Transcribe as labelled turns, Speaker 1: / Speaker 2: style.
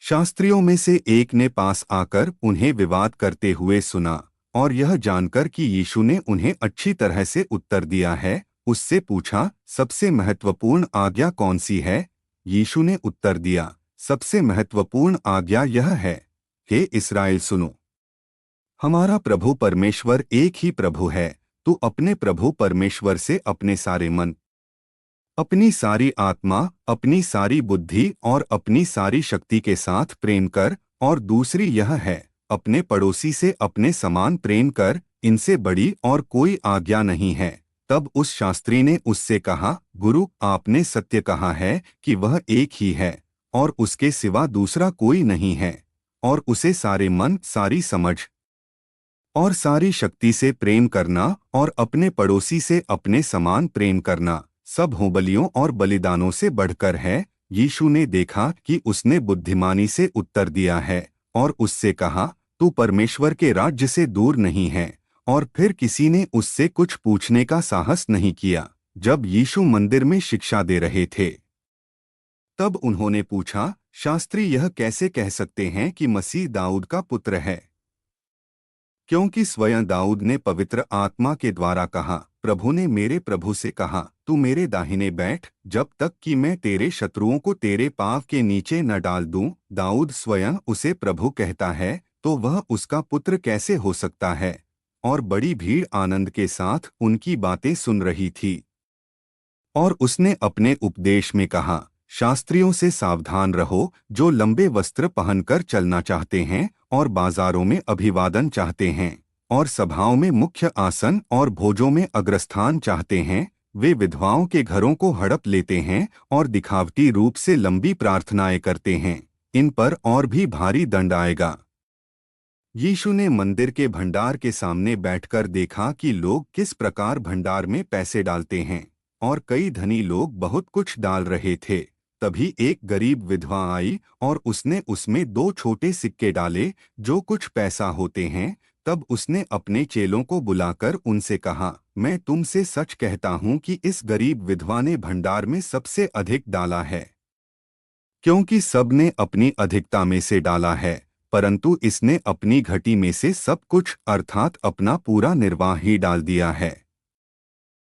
Speaker 1: शास्त्रियों में से एक ने पास आकर उन्हें विवाद करते हुए सुना और यह जानकर कि यीशु ने उन्हें अच्छी तरह से उत्तर दिया है, उससे पूछा, सबसे महत्वपूर्ण आज्ञा कौन सी है? यीशु ने उत्तर दिया, सबसे महत्वपूर्ण आज्ञा यह है, हे इस्राएल सुनो, हमारा प्रभु परमेश्वर एक ही प्रभु है। तू अपने प्रभु परमेश्वर से अपने सारे मन, अपनी सारी आत्मा, अपनी सारी बुद्धि और अपनी सारी शक्ति के साथ प्रेम कर, और दूसरी यह है, अपने पड़ोसी से अपने समान प्रेम कर। इनसे बड़ी और कोई आज्ञा नहीं है। तब उस शास्त्री ने उससे कहा, गुरु, आपने सत्य कहा है कि वह एक ही है और उसके सिवा दूसरा कोई नहीं है, और उसे सारे मन, सारी समझ और सारी शक्ति से प्रेम करना और अपने पड़ोसी से अपने समान प्रेम करना सब होमबलियों और बलिदानों से बढ़कर है। यीशु ने देखा कि उसने बुद्धिमानी से उत्तर दिया है और उससे कहा, तू परमेश्वर के राज्य से दूर नहीं है। और फिर किसी ने उससे कुछ पूछने का साहस नहीं किया। जब यीशु मंदिर में शिक्षा दे रहे थे, तब उन्होंने पूछा, शास्त्री, यह कैसे कह सकते हैं कि मसीह दाऊद का पुत्र है? क्योंकि स्वयं दाऊद ने पवित्र आत्मा के द्वारा कहा, प्रभु ने मेरे प्रभु से कहा, तू मेरे दाहिने बैठ, जब तक कि मैं तेरे शत्रुओं को तेरे पाँव के नीचे न डाल दूं। दाऊद स्वयं उसे प्रभु कहता है, तो वह उसका पुत्र कैसे हो सकता है? और बड़ी भीड़ आनंद के साथ उनकी बातें सुन रही थी। और उसने अपने उपदेश में कहा, शास्त्रियों से सावधान रहो, जो लंबे वस्त्र पहनकर चलना चाहते हैं और बाजारों में अभिवादन चाहते हैं और सभाओं में मुख्य आसन और भोजों में अग्रस्थान चाहते हैं। वे विधवाओं के घरों को हड़प लेते हैं और दिखावटी रूप से लंबी प्रार्थनाएं करते हैं। इन पर और भी भारी दंड आएगा। यीशु ने मंदिर के भंडार के सामने बैठकर देखा कि लोग किस प्रकार भंडार में पैसे डालते हैं, और कई धनी लोग बहुत कुछ डाल रहे थे। तभी एक गरीब विधवा आई और उसने उसमें 2 छोटे सिक्के डाले, जो कुछ पैसा होते हैं। तब उसने अपने चेलों को बुलाकर उनसे कहा, मैं तुमसे सच कहता हूँ कि इस गरीब विधवा ने भंडार में सबसे अधिक डाला है, क्योंकि सब ने अपनी अधिकता में से डाला है, परंतु इसने अपनी घटी में से सब कुछ, अर्थात अपना पूरा निर्वाह ही डाल दिया है।